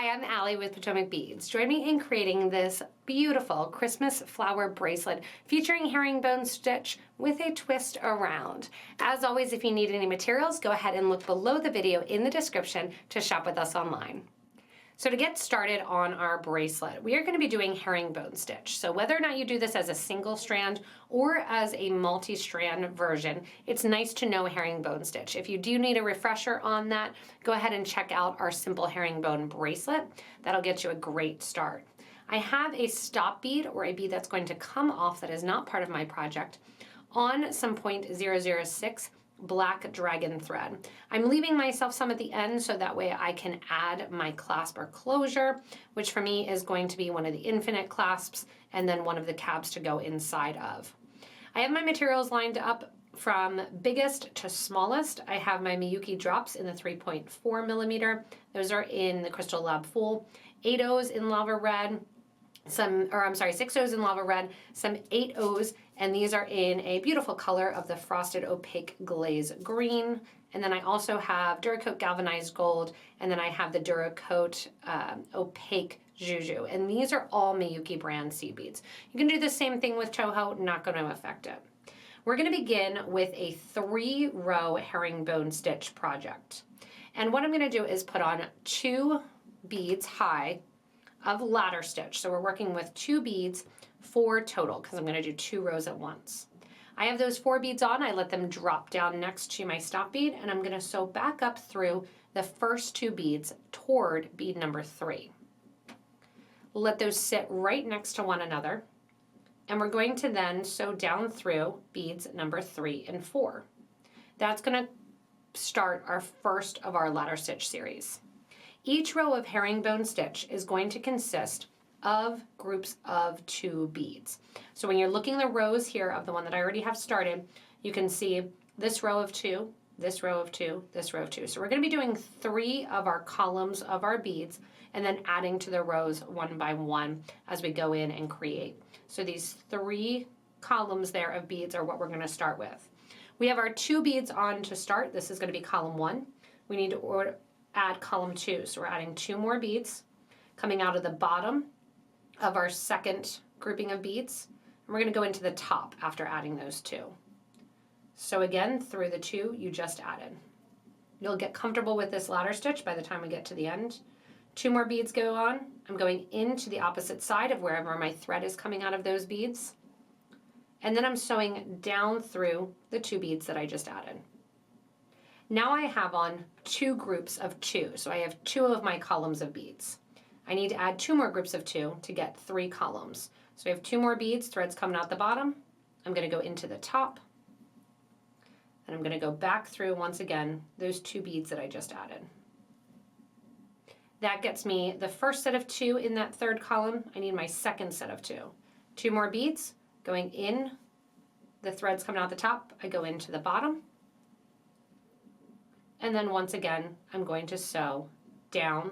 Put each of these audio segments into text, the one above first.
Hi, I'm Allie with PotomacBeads. Join me in creating this beautiful Christmas flower bracelet featuring herringbone stitch with a twist around. As always, if you need any materials, go ahead and look below the video in the description to shop with us online. So to get started on our bracelet, we are going to be doing herringbone stitch. So whether or not you do this as a single strand or as a multi-strand version, it's nice to know herringbone stitch. If you do need a refresher on that, go ahead and check out our simple herringbone bracelet. That'll get you a great start. I have a stop bead, or a bead that's going to come off that is not part of my project, on some .006 black dragon thread. I'm leaving myself some at the end so that way I can add my clasp or closure, which for me is going to be one of the infinite clasps and then one of the tabs to go inside of. I have my materials lined up from biggest to smallest. I have my Miyuki drops in the 3.4 millimeter. Those are in the Crystal Lab Full. 8 O's in lava red. 6 O's in lava red, some 8 O's, and these are in a beautiful color of the frosted opaque glaze green. And then I also have Duracoat galvanized gold, and then I have the Duracoat opaque juju. And these are all Miyuki brand seed beads. You can do the same thing with Toho, not going to affect it. We're going to begin with a 3-row herringbone stitch project. And what I'm going to do is put on 2 beads high of ladder stitch. So we're working with 2 beads, 4 total, because I'm going to do 2 rows at once. I have those 4 beads on. I let them drop down next to my stop bead, and I'm going to sew back up through the first 2 beads toward bead number 3. Let those sit right next to one another, and we're going to then sew down through beads number 3 and 4. That's going to start our first of our ladder stitch series. Each row of herringbone stitch is going to consist of groups of 2 beads. So when you're looking at the rows here of the one that I already have started, you can see this row of 2, this row of 2, this row of 2. So we're going to be doing 3 of our columns of our beads and then adding to the rows one by one as we go in and create. So these 3 columns there of beads are what we're going to start with. We have our 2 beads on to start. This is going to be column 1. We need to add column 2. So we're adding 2 more beads coming out of the bottom of our second grouping of beads. And we're going to go into the top after adding those 2. So again, through the 2 you just added. You'll get comfortable with this ladder stitch by the time we get to the end. 2 more beads go on. I'm going into the opposite side of wherever my thread is coming out of those beads. And then I'm sewing down through the 2 beads that I just added. Now I have on 2 groups of 2, so I have 2 of my columns of beads. I need to add 2 more groups of 2 to get 3 columns. So I have 2 more beads, threads coming out the bottom. I'm going to go into the top, and I'm going to go back through once again those 2 beads that I just added. That gets me the first set of 2 in that third column. I need my second set of 2. 2 more beads going in, the threads coming out the top, I go into the bottom. And then once again, I'm going to sew down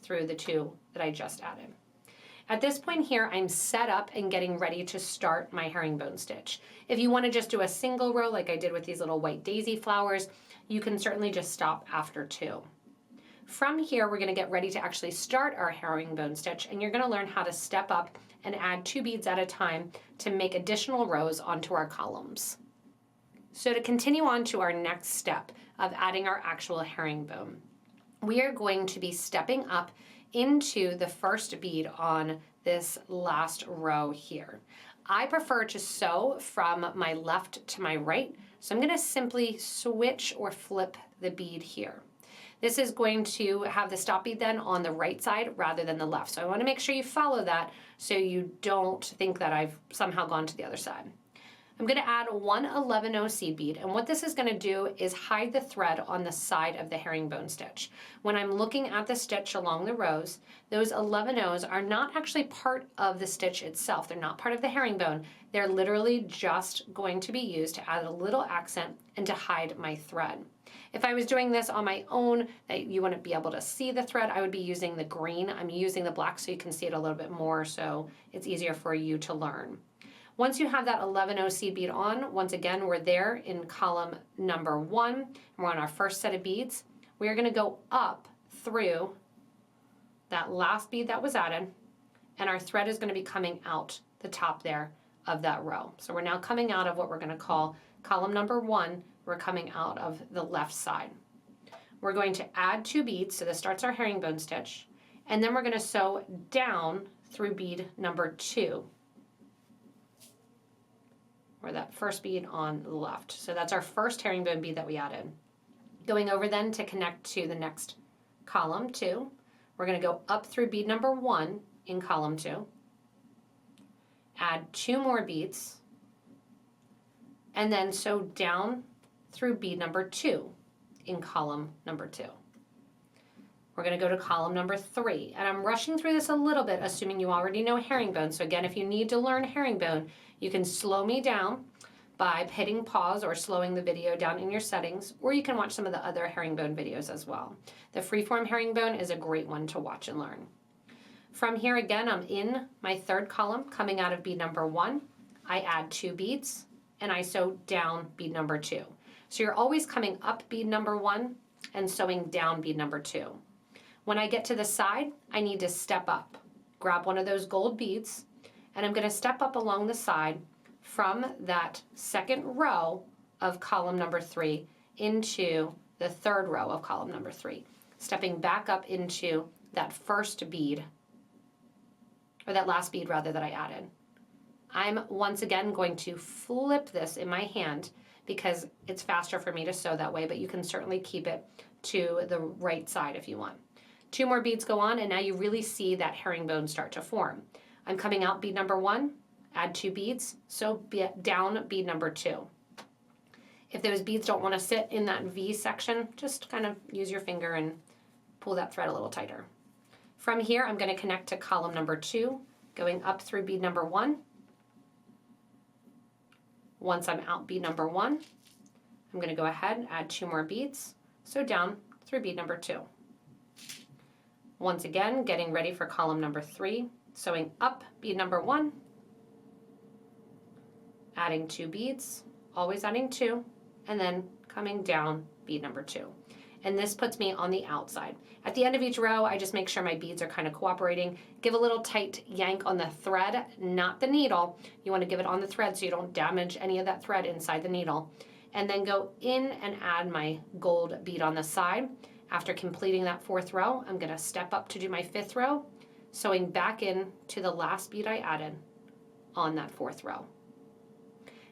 through the 2 that I just added. At this point here, I'm set up and getting ready to start my herringbone stitch. If you want to just do a single row like I did with these little white daisy flowers, you can certainly just stop after 2. From here, we're going to get ready to actually start our herringbone stitch, and you're going to learn how to step up and add 2 beads at a time to make additional rows onto our columns. So to continue on to our next step of adding our actual herringbone, we are going to be stepping up into the first bead on this last row here. I prefer to sew from my left to my right, so I'm going to simply switch or flip the bead here. This is going to have the stop bead then on the right side rather than the left. So I want to make sure you follow that so you don't think that I've somehow gone to the other side. I'm going to add 1 11-0 seed bead, and what this is going to do is hide the thread on the side of the herringbone stitch. When I'm looking at the stitch along the rows, those 11-0s are not actually part of the stitch itself. They're not part of the herringbone. They're literally just going to be used to add a little accent and to hide my thread. If I was doing this on my own, that you wouldn't be able to see the thread, I would be using the green. I'm using the black so you can see it a little bit more, so it's easier for you to learn. Once you have that 11-0 seed bead on, once again, we're there in column number 1, and we're on our first set of beads. We are going to go up through that last bead that was added, and our thread is going to be coming out the top there of that row. So we're now coming out of what we're going to call column number 1. We're coming out of the left side. We're going to add 2 beads, so this starts our herringbone stitch, and then we're going to sew down through bead number 2, or that first bead on the left. So that's our first herringbone bead that we added. Going over then to connect to the next column 2, we're going to go up through bead number 1 in column 2, add 2 more beads, and then sew down through bead number 2 in column number 2. We're going to go to column number 3, and I'm rushing through this a little bit, assuming you already know herringbone. So again, if you need to learn herringbone, you can slow me down by hitting pause or slowing the video down in your settings, or you can watch some of the other herringbone videos as well. The freeform herringbone is a great one to watch and learn. From here again, I'm in my 3rd column, coming out of bead number 1. I add 2 beads, and I sew down bead number 2. So you're always coming up bead number 1 and sewing down bead number 2. When I get to the side, I need to step up. Grab one of those gold beads, and I'm going to step up along the side from that 2nd row of column number 3 into the 3rd row of column number 3, stepping back up into that first bead, or that last bead rather, that I added. I'm once again going to flip this in my hand because it's faster for me to sew that way, but you can certainly keep it to the right side if you want. 2 more beads go on, and now you really see that herringbone start to form. I'm coming out bead number 1, add 2 beads, sew down bead number 2. If those beads don't want to sit in that V section, just kind of use your finger and pull that thread a little tighter. From here, I'm going to connect to column number 2, going up through bead number 1. Once I'm out bead number 1, I'm going to go ahead and add 2 more beads, sew down through bead number 2. Once again, getting ready for column number 3, sewing up bead number 1, adding 2 beads, always adding 2, and then coming down bead number 2. And this puts me on the outside. At the end of each row, I just make sure my beads are kind of cooperating. Give a little tight yank on the thread, not the needle. You want to give it on the thread so you don't damage any of that thread inside the needle. And then go in and add my gold bead on the side. After completing that 4th row, I'm going to step up to do my 5th row, sewing back in to the last bead I added on that 4th row.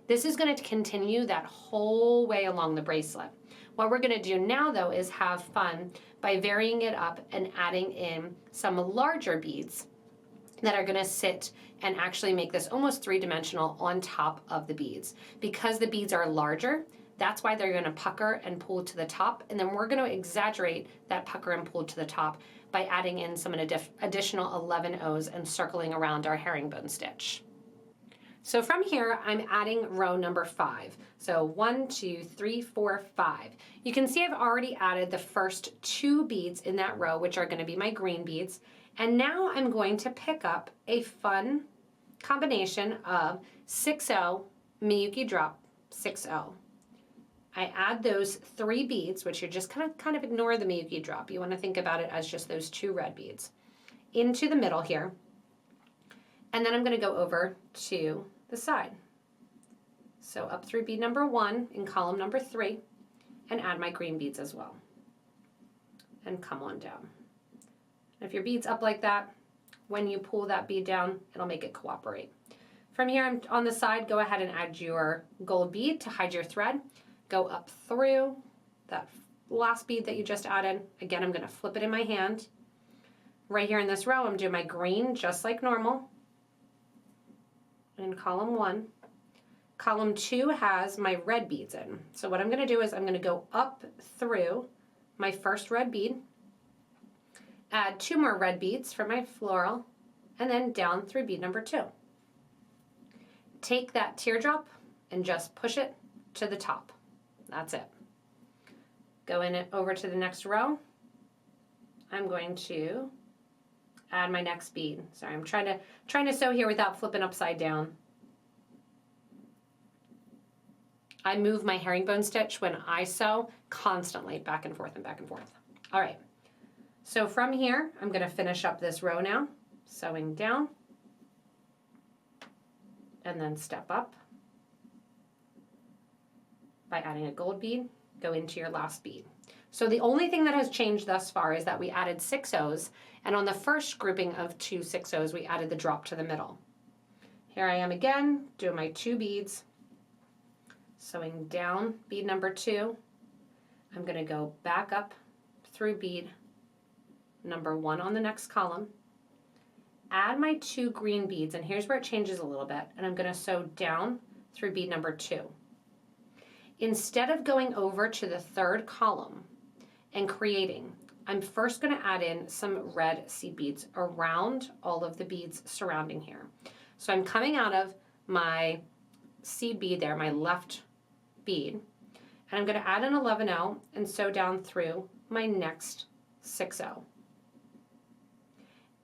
This is going to continue that whole way along the bracelet. What we're going to do now, though, is have fun by varying it up and adding in some larger beads that are going to sit and actually make this almost 3-dimensional on top of the beads. Because the beads are larger, that's why they're going to pucker and pull to the top, and then we're going to exaggerate that pucker and pull to the top by adding in some additional 11 O's and circling around our herringbone stitch. So from here, I'm adding row number 5. So 1, 2, 3, 4, 5. You can see I've already added the first 2 beads in that row, which are going to be my green beads. And now I'm going to pick up a fun combination of 6-0, Miyuki drop, 6-0. I add those 3 beads, which you're just kind of ignore the Miyuki drop. You want to think about it as just those 2 red beads, into the middle here. And then I'm going to go over to the side. So up through bead number 1 in column number 3 and add my green beads as well. And come on down. And if your bead's up like that, when you pull that bead down, it'll make it cooperate. From here, I'm on the side, go ahead and add your gold bead to hide your thread. Go up through that last bead that you just added. Again, I'm going to flip it in my hand. Right here in this row, I'm doing my green just like normal. In column 1. Column 2 has my red beads in. So what I'm going to do is I'm going to go up through my first red bead, add 2 more red beads for my floral, and then down through bead number 2. Take that teardrop and just push it to the top. That's it. Go in it over to the next row. I'm going to add my next bead. Sorry, I'm trying to sew here without flipping upside down. I move my herringbone stitch when I sew constantly, back and forth and back and forth. All right, So from here, I'm going to finish up this row now, sewing down, and then step up by adding a gold bead, go into your last bead. So the only thing that has changed thus far is that we added 6 O's, and on the first grouping of 2 6 O's, we added the drop to the middle. Here I am again, doing my 2 beads, sewing down bead number 2. I'm going to go back up through bead number 1 on the next column, add my 2 green beads, and here's where it changes a little bit, and I'm going to sew down through bead number 2. Instead of going over to the 3rd column and creating, I'm first going to add in some red seed beads around all of the beads surrounding here. So I'm coming out of my seed bead there, my left bead, and I'm going to add an 11O and sew down through my next 6O.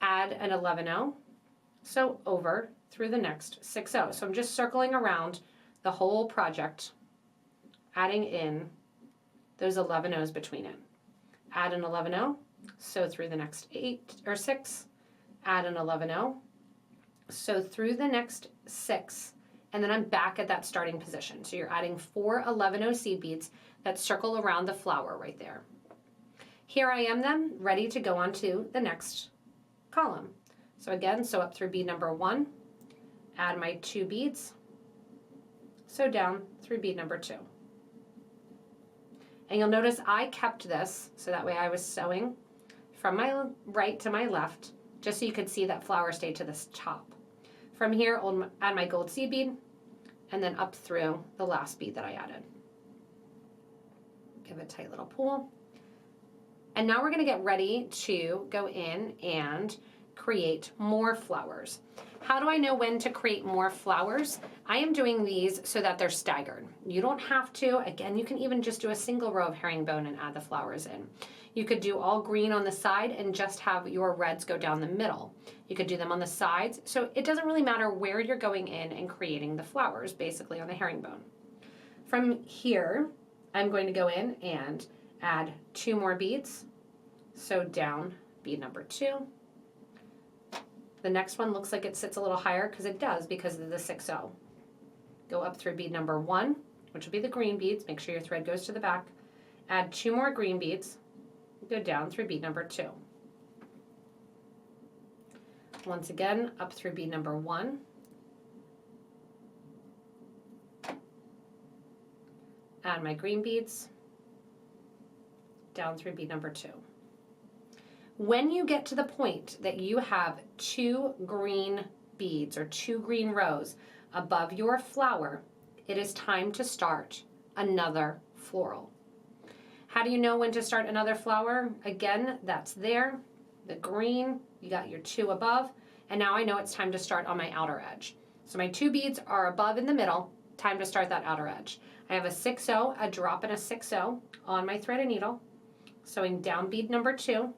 Add an 11O, sew over through the next 6O. So I'm just circling around the whole project, adding in those 11Os between it. Add an 11O, sew through the next 8 or 6, add an 11O, sew through the next 6, and then I'm back at that starting position. So you're adding 4 11O seed beads that circle around the flower right there. Here I am then, ready to go on to the next column. So again, sew up through bead number 1, add my 2 beads, sew down through bead number 2. And you'll notice I kept this, so that way I was sewing from my right to my left, just so you could see that flower stay to this top. From here, I'll add my gold seed bead, and then up through the last bead that I added. Give it a tight little pull. And now we're going to get ready to go in and create more flowers. How do I know when to create more flowers? I am doing these so that they're staggered. You don't have to. Again, you can even just do a single row of herringbone and add the flowers in. You could do all green on the side and just have your reds go down the middle. You could do them on the sides. So it doesn't really matter where you're going in and creating the flowers, basically on the herringbone. From here, I'm going to go in and add 2 more beads. Sew down bead number 2. The next one looks like it sits a little higher because it does because of the 6O. Go up through bead number 1, which will be the green beads. Make sure your thread goes to the back. Add 2 more green beads. Go down through bead number 2. Once again, up through bead number 1. Add my green beads. Down through bead number 2. When you get to the point that you have 2 green beads or 2 green rows above your flower, it is time to start another floral. How do you know when to start another flower? Again, that's there, the green, you got your 2 above, and now I know it's time to start on my outer edge. So my 2 beads are above in the middle, time to start that outer edge. I have a 6O, a drop and a 6O on my thread and needle, sewing down bead number 2,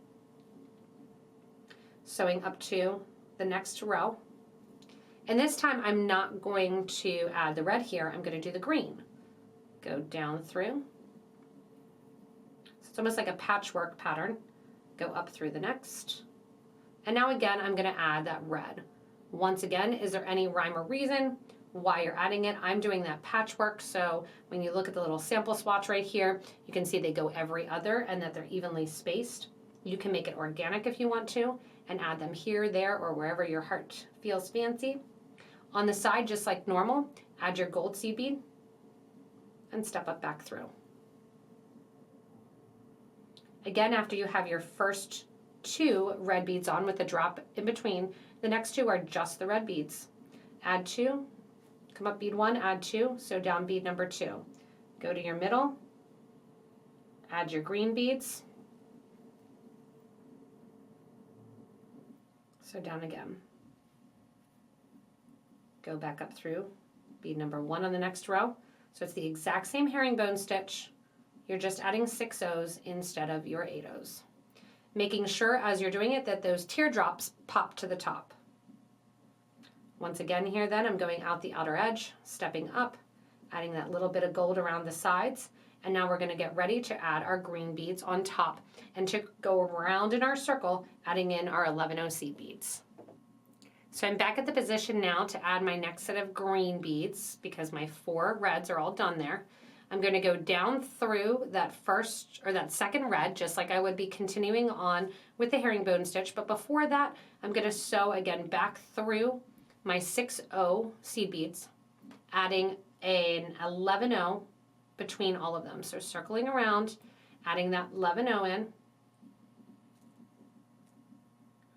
sewing up to the next row. And this time I'm not going to add the red here, I'm going to do the green. Go down through. So it's almost like a patchwork pattern. Go up through the next. And now again, I'm going to add that red. Once again, is there any rhyme or reason why you're adding it? I'm doing that patchwork, so when you look at the little sample swatch right here, you can see they go every other and that they're evenly spaced. You can make it organic if you want to, and add them here, there, or wherever your heart feels fancy. On the side, just like normal, add your gold seed bead and step up back through. Again, after you have your first 2 red beads on with a drop in between, the next 2 are just the red beads. Add 2, come up bead 1, add 2, sew down bead number 2. Go to your middle, add your green beads, sew down again. Go back up through bead number 1 on the next row. So it's the exact same herringbone stitch. You're just adding 6 O's instead of your 8 O's. Making sure as you're doing it that those teardrops pop to the top. Once again here then, I'm going out the outer edge, stepping up, adding that little bit of gold around the sides, And now we're going to get ready to add our green beads on top and to go around in our circle, adding in our 11 seed beads. So I'm back at the position now to add my next set of green beads because my 4 reds are all done there. I'm going to go down through that first or that second red, just like I would be continuing on with the herringbone stitch. But before that, I'm going to sew again back through my 6-0 seed beads, adding an 11-0 between all of them. So circling around, adding that 11-0 in.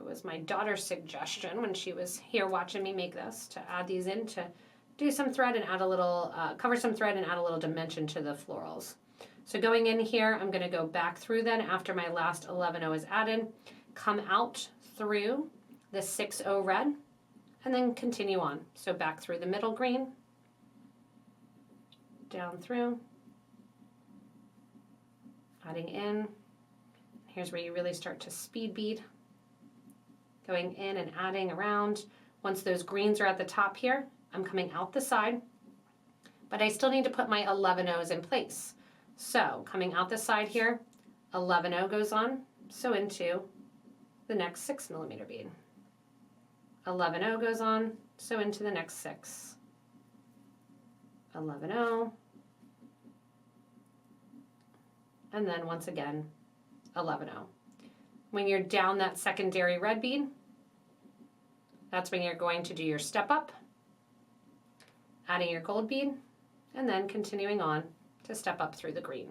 It was my daughter's suggestion when she was here watching me make this to add these in, to do some thread and add a little, cover some thread and add a little dimension to the florals. So going in here, I'm going to go back through then after my last 11-0 is added, come out through the 6-0 red, and then continue on. So back through the middle green, down through, adding in. Here's where you really start to speed bead, going in and adding around. Once those greens are at the top here, I'm coming out the side, but I still need to put my 11-0s in place. So coming out the side here, 11-0 goes on, so into the next 6mm bead. 11-0 goes on, so into the next 6. 11-0, and then once again, 11-0. When you're down that secondary red bead, that's when you're going to do your step up, adding your gold bead, and then continuing on to step up through the green.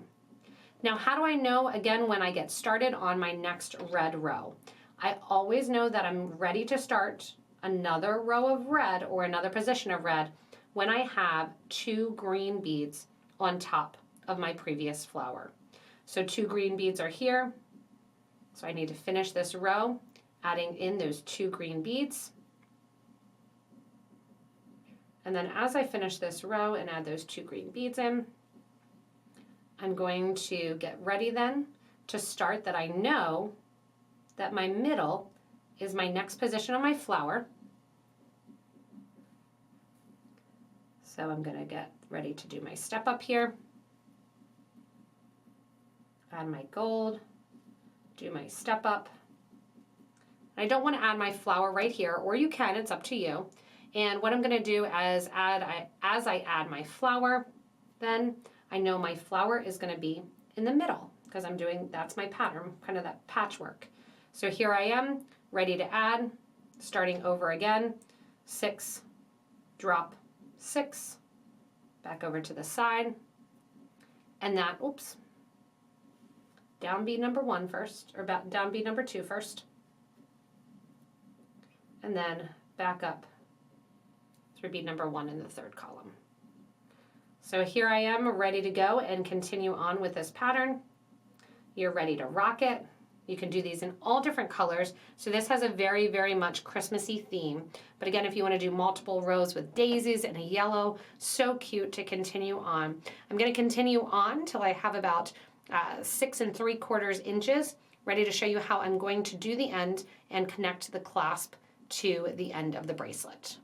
Now, how do I know, again, when I get started on my next red row? I always know that I'm ready to start another row of red or another position of red when I have 2 green beads on top of my previous flower. So 2 green beads are here. So I need to finish this row, adding in those 2 green beads. And then as I finish this row and add those 2 green beads in, I'm going to get ready then to start that I know that my middle is my next position on my flower. So I'm going to get ready to do my step up here, add my gold, do my step up. I don't want to add my flower right here, or you can, it's up to you. And what I'm going to do is as I add my flower, then I know my flower is going to be in the middle because I'm doing, that's my pattern, kind of that patchwork. So here I am, ready to add, starting over again, 6, drop, 6, back over to the side, and that, oops, down bead number 1 first, or down bead number 2 first, and then back up through bead number 1 in the 3rd column. So here I am ready to go and continue on with this pattern. You're ready to rock it. You can do these in all different colors. So this has a very, very much Christmassy theme. But again, if you want to do multiple rows with daisies and a yellow, so cute to continue on. I'm going to continue on till I have about 6 3/4 inches, ready to show you how I'm going to do the end and connect the clasp to the end of the bracelet.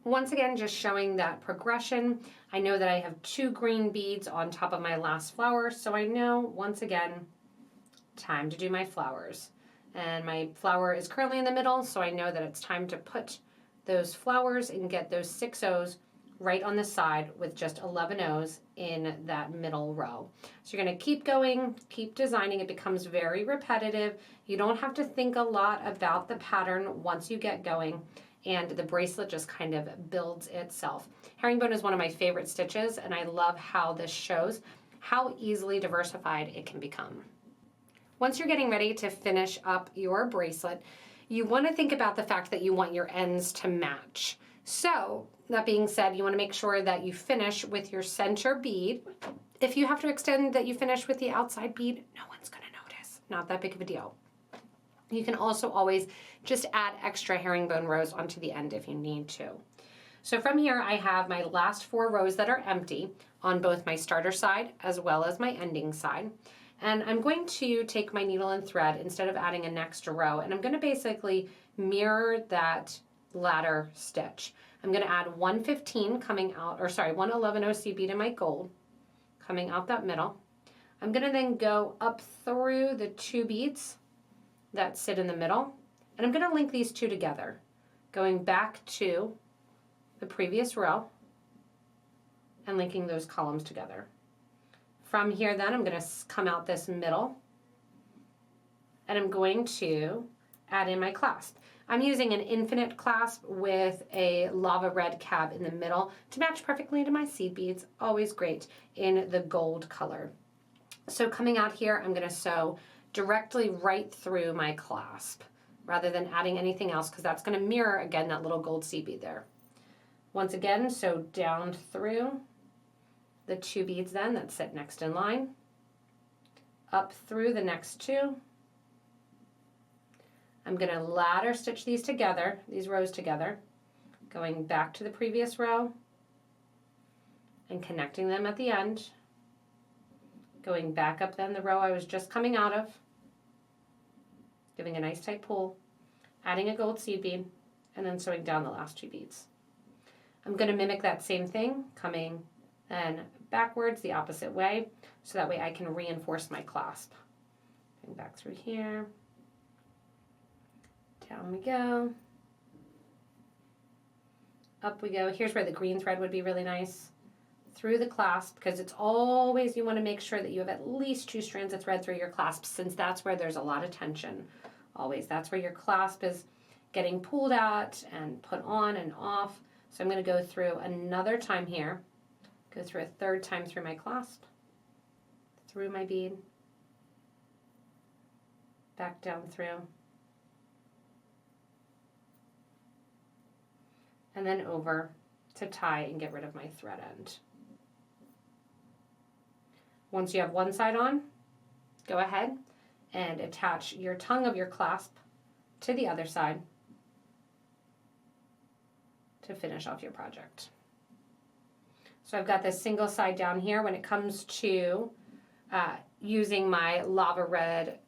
Once again, just showing that progression. I know that I have 2 green beads on top of my last flower, so I know, once again, time to do my flowers. And my flower is currently in the middle, so I know that it's time to put those flowers and get those 6-0s right on the side with just 11-0s in that middle row. So you're going to keep going, keep designing. It becomes very repetitive. You don't have to think a lot about the pattern once you get going, and the bracelet just kind of builds itself. Herringbone is one of my favorite stitches, and I love how this shows how easily diversified it can become. Once you're getting ready to finish up your bracelet, you want to think about the fact that you want your ends to match. So that being said, you want to make sure that you finish with your center bead. If you have to extend that you finish with the outside bead, no one's going to notice. Not that big of a deal. You can also always just add extra herringbone rows onto the end if you need to. So from here, I have my last 4 rows that are empty on both my starter side as well as my ending side. And I'm going to take my needle and thread instead of adding an extra row, and I'm going to basically mirror that ladder stitch. I'm going to add 1 11 seed bead in my gold, coming out that middle. I'm going to then go up through the 2 beads that sit in the middle, and I'm going to link these 2 together, going back to the previous row and linking those columns together. From here then I'm going to come out this middle, and I'm going to add in my clasp. I'm using an infinite clasp with a lava red cab in the middle to match perfectly to my seed beads, always great in the gold color. So coming out here, I'm going to sew directly right through my clasp rather than adding anything else, because that's going to mirror again that little gold seed bead there. Once again, sew down through the 2 beads then that sit next in line, up through the next 2. I'm going to ladder stitch these together, these rows together, going back to the previous row and connecting them at the end, going back up then the row I was just coming out of, giving a nice tight pull, adding a gold seed bead, and then sewing down the last 2 beads. I'm going to mimic that same thing, coming then backwards the opposite way, so that way I can reinforce my clasp. Going back through here, down we go, up we go. Here's where the green thread would be really nice. Through the clasp, because it's always, you want to make sure that you have at least 2 strands of thread through your clasp, since that's where there's a lot of tension. Always, that's where your clasp is getting pulled at and put on and off. So I'm going to go through another time here, go through a 3rd time through my clasp, through my bead, back down through, and then over to tie and get rid of my thread end. Once you have one side on, go ahead and attach your tongue of your clasp to the other side to finish off your project. So I've got this single side down here. When it comes to using my lava red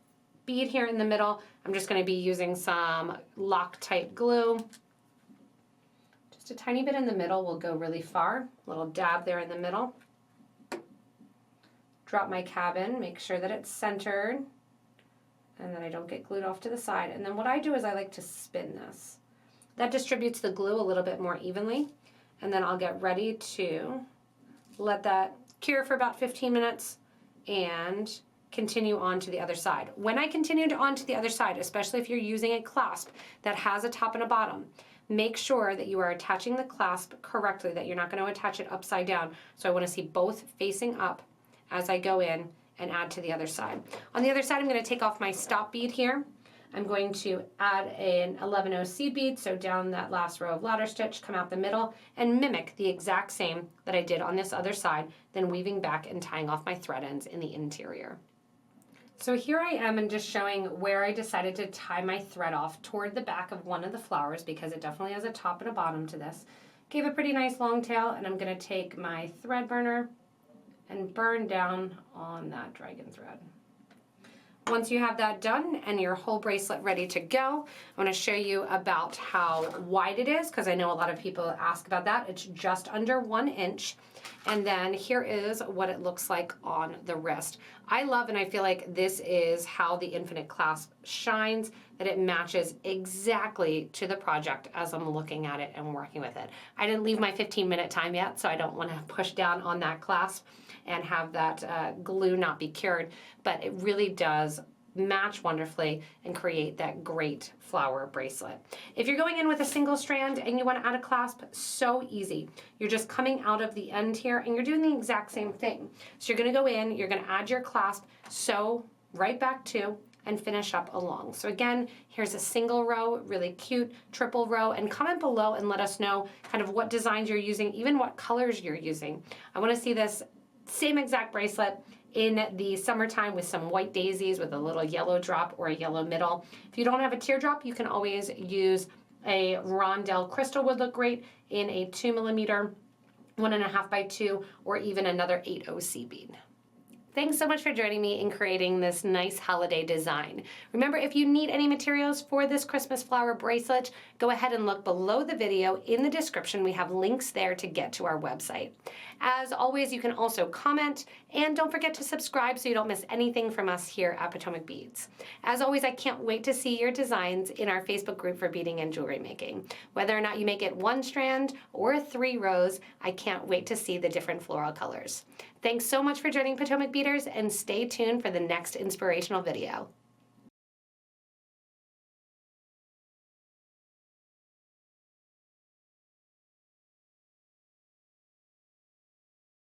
bead here in the middle, I'm just going to be using some Loctite glue. Just a tiny bit in the middle will go really far. A little dab there in the middle. Drop my cabin, make sure that it's centered, and then I don't get glued off to the side. And then what I do is I like to spin this. That distributes the glue a little bit more evenly, and then I'll get ready to let that cure for about 15 minutes and continue on to the other side. When I continue on to the other side, especially if you're using a clasp that has a top and a bottom, make sure that you are attaching the clasp correctly, that you're not going to attach it upside down. So I want to see both facing up as I go in and add to the other side. On the other side, I'm going to take off my stop bead here. I'm going to add an 11-0 seed bead, so down that last row of ladder stitch, come out the middle, and mimic the exact same that I did on this other side, then weaving back and tying off my thread ends in the interior. So here I am and just showing where I decided to tie my thread off toward the back of one of the flowers, because it definitely has a top and a bottom to this. Gave a pretty nice long tail, and I'm going to take my thread burner and burn down on that dragon thread. Once you have that done and your whole bracelet ready to go, I want to show you about how wide it is, because I know a lot of people ask about that. It's just under 1 inch. And then here is what it looks like on the wrist. I love, and I feel like this is how the infinite clasp shines, that it matches exactly to the project as I'm looking at it and working with it. I didn't leave my 15-minute time yet, so I don't want to push down on that clasp and have that glue not be cured, but it really does match wonderfully and create that great flower bracelet. If you're going in with a single strand and you want to add a clasp, so easy. You're just coming out of the end here and you're doing the exact same thing. So you're going to go in, you're going to add your clasp, sew right back to, and finish up along. So again, here's a single row, really cute, triple row, and comment below and let us know kind of what designs you're using, even what colors you're using. I want to see this same exact bracelet in the summertime with some white daisies with a little yellow drop or a yellow middle. If you don't have a teardrop, you can always use a rondelle crystal, would look great in a 2mm, 1.5 by 2, or even another 8/0 seed bead. Thanks so much for joining me in creating this nice holiday design. Remember, if you need any materials for this Christmas flower bracelet, go ahead and look below the video in the description. We have links there to get to our website. As always, you can also comment, and don't forget to subscribe so you don't miss anything from us here at Potomac Beads. As always, I can't wait to see your designs in our Facebook group for beading and jewelry making. Whether or not you make it 1 strand or 3 rows, I can't wait to see the different floral colors. Thanks so much for joining Potomac Beaders, and stay tuned for the next inspirational video.